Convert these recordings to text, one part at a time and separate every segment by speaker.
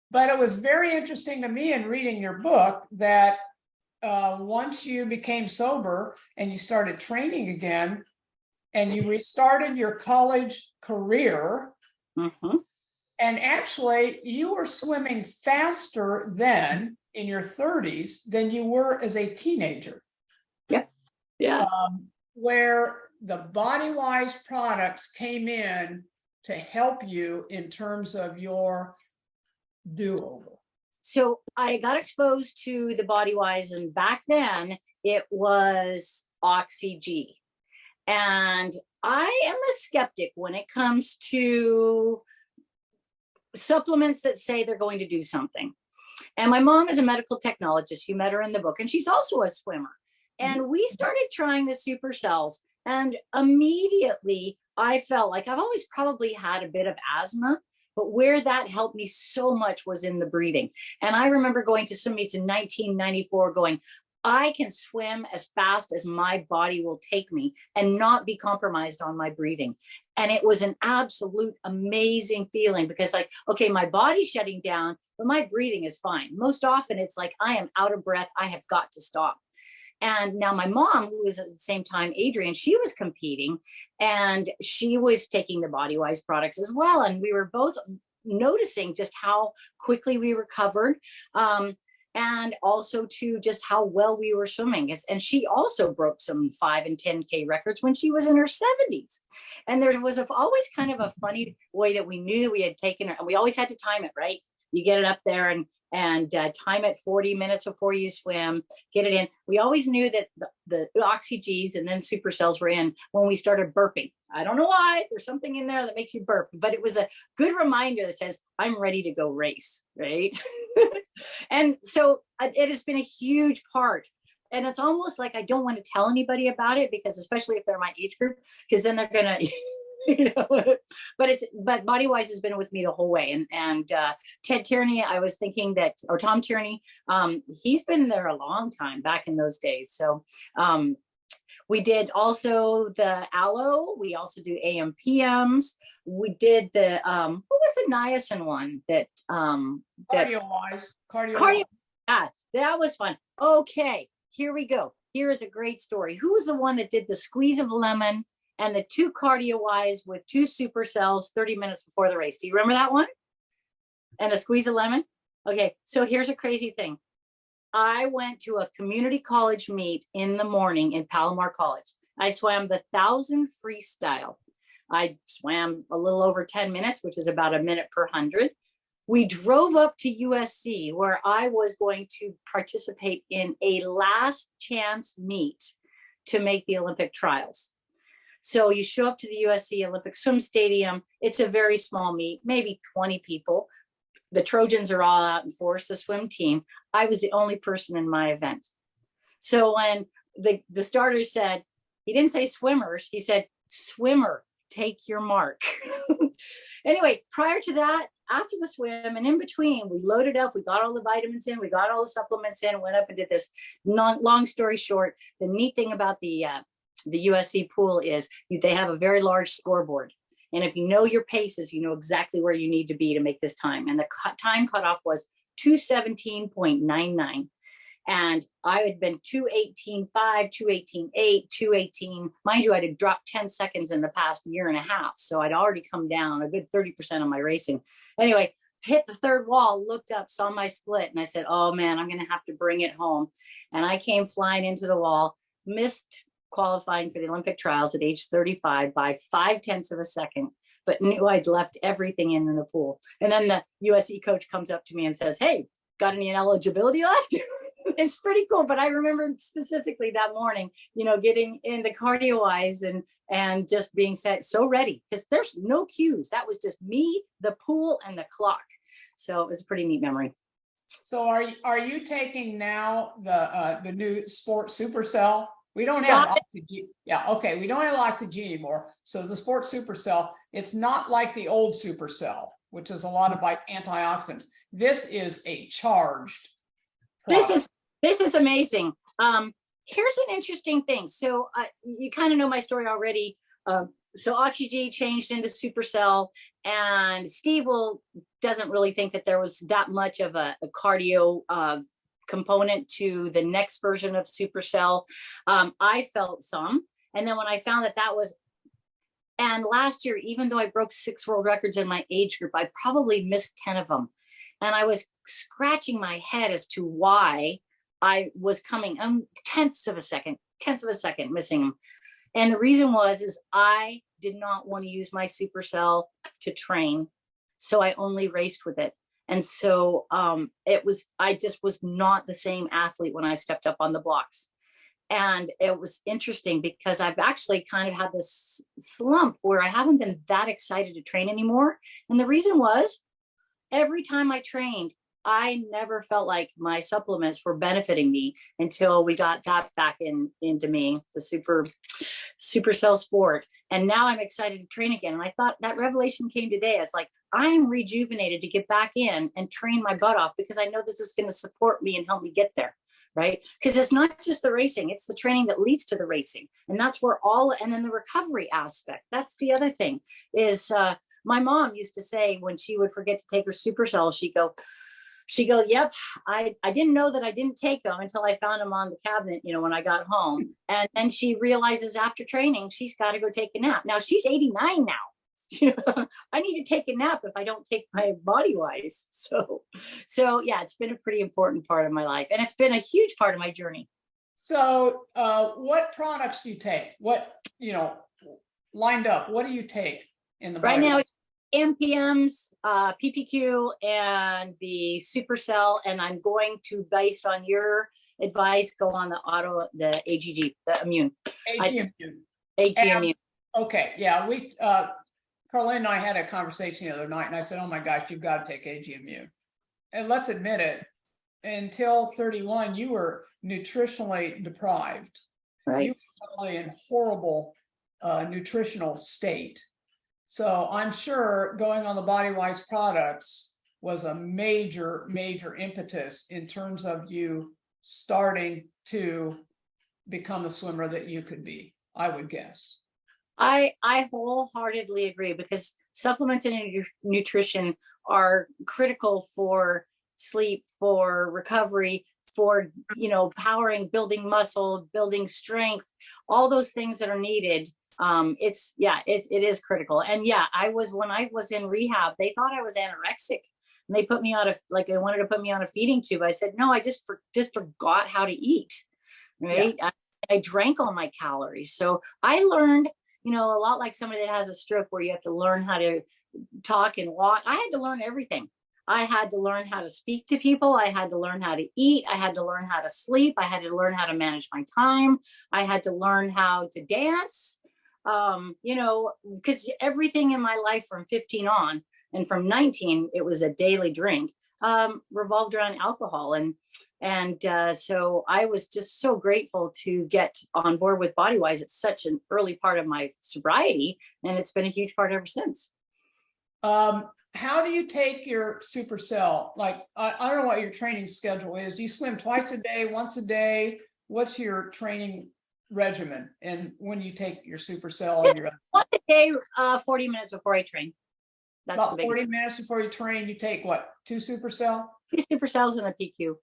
Speaker 1: But it was very interesting to me in reading your book that once you became sober and you started training again and you restarted your college career, and actually you were swimming faster then in your 30s than you were as a teenager.
Speaker 2: Yeah.
Speaker 1: Where the BodyWise products came in to help you in terms of your do-over.
Speaker 2: So I got exposed to the BodyWise, and back then it was Oxy-G. And I am a skeptic when it comes to supplements that say they're going to do something. And my mom is a medical technologist. You met her in the book, and she's also a swimmer. And we started trying the supercells, and immediately I felt like I've always probably had a bit of asthma, but where that helped me so much was in the breathing. And I remember going to swim meets in 1994 going, I can swim as fast as my body will take me and not be compromised on my breathing. And it was an absolute amazing feeling because like, okay, my body's shutting down, but my breathing is fine. Most often it's like, I am out of breath. I have got to stop. And now my mom, who was at the same time, Adrian, she was competing and she was taking the BodyWise products as well. And we were both noticing just how quickly we recovered. And also to just how well we were swimming. And she also broke some 5 and 10K records when she was in her 70s. And there was always kind of a funny way that we knew that we had taken her, and we always had to time it, right? You get it up there and time it 40 minutes before you swim, get it in. We always knew that the Oxy-Gs and then supercells were in when we started burping. I don't know why, there's something in there that makes you burp, but it was a good reminder that says, I'm ready to go race, right? And so it has been a huge part. And it's almost like I don't want to tell anybody about it because especially if they're my age group, because then they're going to, but BodyWise has been with me the whole way. And Ted Tierney, I was thinking that, or Tom Tierney, he's been there a long time back in those days. So we did also the aloe. We also do AM/PMs. We did the what was the niacin one that
Speaker 1: Cardio-wise.
Speaker 2: Yeah, that was fun. Okay, here we go. Here is a great story. Who was the one that did the squeeze of lemon and the 2 cardio-wise with 2 supercells 30 minutes before the race? Do you remember that one? And a squeeze of lemon? Okay, so here's a crazy thing. I went to a community college meet in the morning in Palomar College. I swam the 1,000 freestyle. I swam a little over 10 minutes, which is about a minute per 100. We drove up to USC where I was going to participate in a last chance meet to make the Olympic trials. So you show up to the USC Olympic Swim Stadium. It's a very small meet, maybe 20 people. The Trojans are all out in force, the swim team. I was the only person in my event. So when the starter said, he didn't say swimmers, he said, swimmer, take your mark. Anyway, prior to that, after the swim and in between, we loaded up, we got all the vitamins in, we got all the supplements in, went up and did this. Long story short, the neat thing about the USC pool is they have a very large scoreboard. And if you know your paces, you know exactly where you need to be to make this time. And the time cutoff was 217.99. And I had been 218.5, 218.8, 218. Mind you, I had dropped 10 seconds in the past year and a half. So I'd already come down a good 30% on my racing. Anyway, hit the third wall, looked up, saw my split. And I said, oh man, I'm going to have to bring it home. And I came flying into the wall, missed qualifying for the Olympic trials at age 35 by 0.5 of a second, but knew I'd left everything in the pool. And then the USC coach comes up to me and says, hey, got any eligibility left? It's pretty cool. But I remember specifically that morning, getting in the cardio-wise and just being set so ready because there's no cues. That was just me, the pool, and the clock. So it was a pretty neat memory.
Speaker 1: So are you taking now the new Sport Supercell? We don't have Oxy-G. Yeah, okay. We don't have Oxy-G anymore. So the Sport Supercell, it's not like the old Supercell, which is a lot of antioxidants. This is a charged product.
Speaker 2: This is amazing. Here's an interesting thing. So you kind of know my story already. so OxyG changed into Supercell, and Steve doesn't really think that there was that much of a cardio component to the next version of Supercell. I felt some, and then when I found that was, and last year, even though I broke 6 world records in my age group, I probably missed 10 of them, and I was scratching my head as to why I was coming tenths of a second missing them. And the reason is I did not want to use my Supercell to train. So I only raced with it. And so I just was not the same athlete when I stepped up on the blocks. And it was interesting because I've actually kind of had this slump where I haven't been that excited to train anymore. And the reason was every time I trained, I never felt like my supplements were benefiting me until we got that back into me, the Supercell Sport. And now I'm excited to train again. And I thought that revelation came today. I was like, I am rejuvenated to get back in and train my butt off because I know this is going to support me and help me get there. Right. Because it's not just the racing, it's the training that leads to the racing. And that's where and then the recovery aspect. That's the other thing is my mom used to say when she would forget to take her Supercell, she'd go, yep, I didn't know that I didn't take them until I found them on the cabinet, when I got home. And then she realizes after training, she's got to go take a nap. Now she's 89 now. I need to take a nap if I don't take my body wise. So yeah, it's been a pretty important part of my life. And it's been a huge part of my journey.
Speaker 1: So what products do you take? What, lined up, what do you take in the
Speaker 2: right
Speaker 1: body?
Speaker 2: now? MPMs, PPQ, and the Supercell, and I'm going to, based on your advice, go on the AGG, the immune.
Speaker 1: AG
Speaker 2: immune.
Speaker 1: Okay, yeah, Karlyn and I had a conversation the other night, and I said, "Oh my gosh, you've got to take AG immune." And let's admit it, until 31, you were nutritionally deprived.
Speaker 2: Right.
Speaker 1: You were probably in horrible nutritional state. So I'm sure going on the BodyWise products was a major, major impetus in terms of you starting to become the swimmer that you could be, I would guess.
Speaker 2: I wholeheartedly agree because supplements and nutrition are critical for sleep, for recovery, for, powering, building muscle, building strength, all those things that are needed. It is critical. And yeah, when I was in rehab, they thought I was anorexic and they put me on they wanted to put me on a feeding tube. I said, no, I just forgot how to eat. Right. Yeah. I drank all my calories. So I learned, a lot like somebody that has a stroke where you have to learn how to talk and walk. I had to learn everything. I had to learn how to speak to people. I had to learn how to eat. I had to learn how to sleep. I had to learn how to manage my time. I had to learn how to dance. Because everything in my life from 15 on and from 19, it was a daily drink, revolved around alcohol. And so I was just so grateful to get on board with BodyWise. It's such an early part of my sobriety, and it's been a huge part ever since.
Speaker 1: How do you take your Supercell? Like, I don't know what your training schedule is. Do you swim twice a day, once a day? What's your training regimen? And when you take your Supercell and your
Speaker 2: once a day, 40 minutes before I train. That's
Speaker 1: about 40 minutes before you train, you take what? 2 Supercell?
Speaker 2: 2 Supercells and a PQ.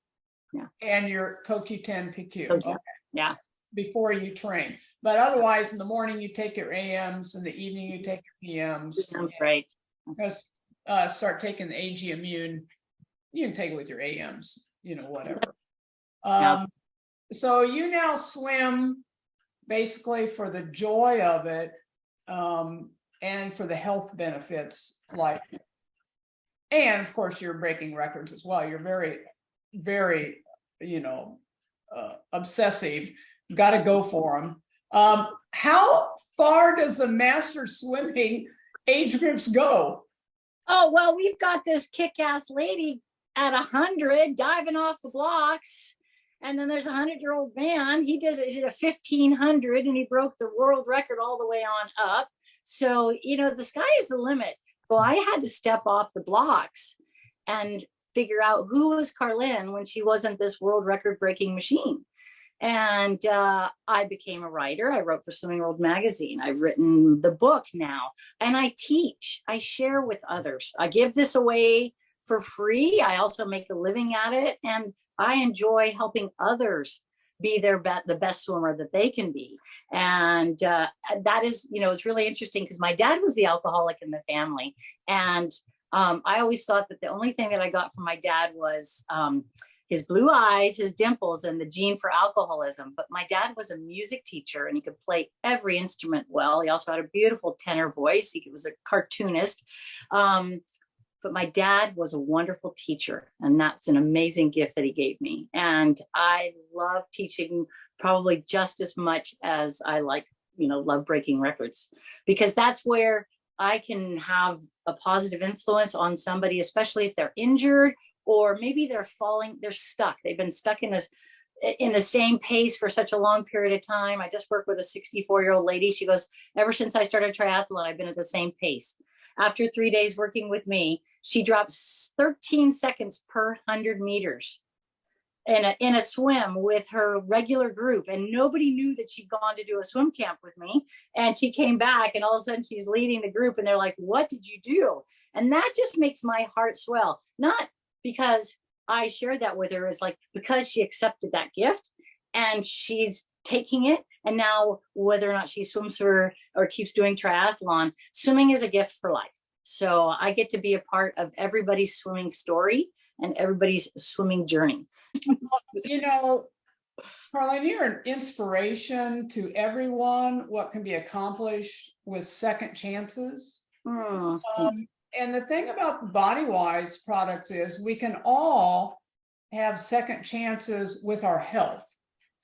Speaker 2: Yeah.
Speaker 1: And your CoQ10 PQ.
Speaker 2: Okay. Yeah.
Speaker 1: Before you train. But otherwise, in the morning, you take your AMs. In the evening, you take your PMs.
Speaker 2: Right.
Speaker 1: Start taking the AG immune. You can take it with your AMs, whatever.
Speaker 2: Yeah.
Speaker 1: So you now swim basically for the joy of it, and for the health benefits, and of course you're breaking records as well. You're very, very, obsessive. Got to go for them. How far does the master swimming age groups go?
Speaker 2: Oh, well, we've got this kick-ass lady at 100 diving off the blocks. And then there's a 100-year-old man. He did a 1500 and he broke the world record all the way on up. So, the sky is the limit. Well, I had to step off the blocks and figure out who was Karlyn when she wasn't this world record breaking machine. And I became a writer. I wrote for Swimming World magazine. I've written the book now, and I teach. I share with others. I give this away for free. I also make a living at it, and I enjoy helping others be the best swimmer that they can be. And that is, it's really interesting because my dad was the alcoholic in the family. And I always thought that the only thing that I got from my dad was his blue eyes, his dimples, and the gene for alcoholism. But my dad was a music teacher, and he could play every instrument well. He also had a beautiful tenor voice. He was a cartoonist. But my dad was a wonderful teacher, and that's an amazing gift that he gave me. And I love teaching probably just as much as I love breaking records, because that's where I can have a positive influence on somebody, especially if they're injured, or maybe they're stuck. They've been stuck in the same pace for such a long period of time. I just worked with a 64-year-old lady. She goes, ever since I started triathlon, I've been at the same pace. After 3 days working with me, she drops 13 seconds per 100 meters in a swim with her regular group. And nobody knew that she'd gone to do a swim camp with me. And she came back, and all of a sudden she's leading the group, and they're like, what did you do? And that just makes my heart swell. Not because I shared that with her, is like, because she accepted that gift and she's taking it. And now whether or not she swims or keeps doing triathlon, swimming is a gift for life. So I get to be a part of everybody's swimming story and everybody's swimming journey.
Speaker 1: Karlyn, you're an inspiration to everyone, what can be accomplished with second chances. And the thing about the Body-Wise products is we can all have second chances with our health.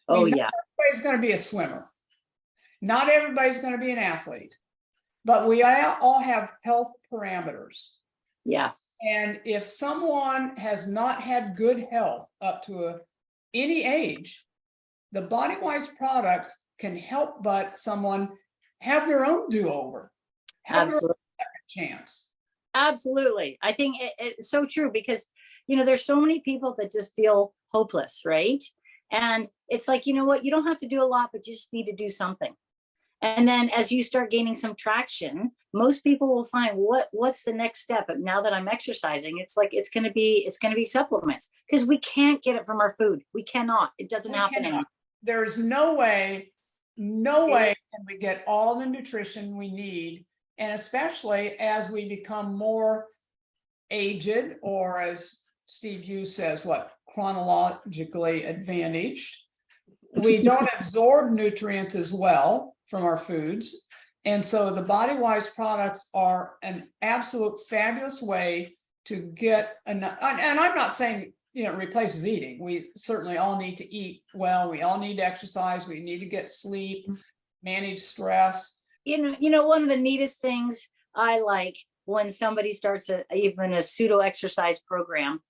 Speaker 2: Yeah.
Speaker 1: Not everybody's going to be a swimmer. Not everybody's going to be an athlete, but we all have health parameters.
Speaker 2: Yeah.
Speaker 1: And if someone has not had good health up to any age, the Body-Wise products can help but someone have their own do-over, have their own second chance.
Speaker 2: Absolutely. I think it's so true, because, there's so many people that just feel hopeless, right? And it's like, you know what, you don't have to do a lot, but you just need to do something. And then as you start gaining some traction, most people will find what's the next step. But now that I'm exercising, it's like, it's going to be supplements, because we can't get it from our food. We cannot, it doesn't happen anymore.
Speaker 1: There's no way can we get all the nutrition we need. And especially as we become more aged, or as Steve Hughes says, chronologically advantaged, we don't absorb nutrients as well from our foods. And so the Body-Wise products are an absolute fabulous way to get enough. And I'm not saying, it replaces eating. We certainly all need to eat well. We all need to exercise. We need to get sleep, manage stress.
Speaker 2: One of the neatest things I like when somebody starts even a pseudo exercise program.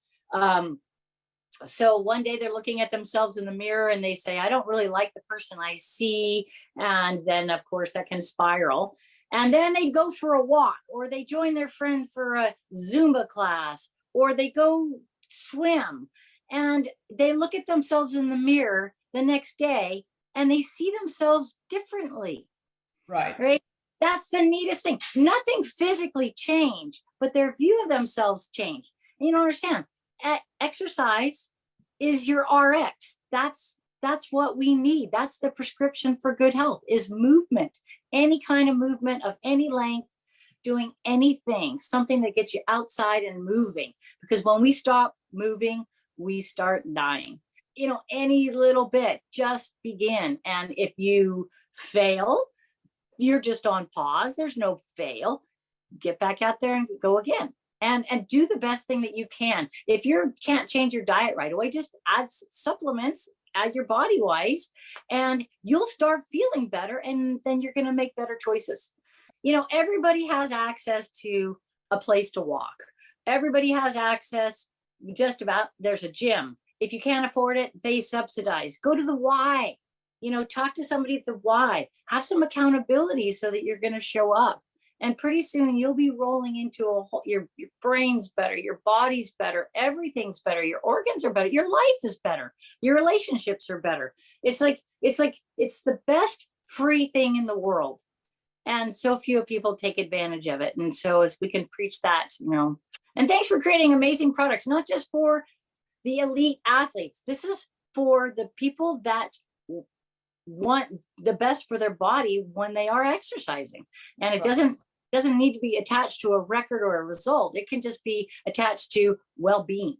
Speaker 2: So one day they're looking at themselves in the mirror and they say, I don't really like the person I see. And then of course that can spiral. And then they go for a walk, or they join their friend for a Zumba class, or they go swim, and they look at themselves in the mirror the next day and they see themselves differently. Right. That's the neatest thing. Nothing physically changed, but their view of themselves changed. And you don't understand. Exercise is your RX. That's what we need. That's the prescription for good health, is movement. Any kind of movement of any length, doing anything, something that gets you outside and moving. Because when we stop moving, we start dying. Any little bit, just begin. And if you fail, you're just on pause. There's no fail. Get back out there and go again. And do the best thing that you can. If you can't change your diet right away, just add supplements, add your Body-Wise, and you'll start feeling better. And then you're going to make better choices. Everybody has access to a place to walk. Everybody has access, just about, there's a gym. If you can't afford it, they subsidize. Go to the Y. Talk to somebody at the Y. Have some accountability so that you're going to show up. And pretty soon you'll be rolling into a whole, your brain's better, your body's better, everything's better, your organs are better, your life is better, your relationships are better. It's the best free thing in the world. And so few people take advantage of it. And so as we can preach that, and thanks for creating amazing products, not just for the elite athletes. This is for the people that want the best for their body when they are exercising. And it doesn't need to be attached to a record or a result. It can just be attached to well-being.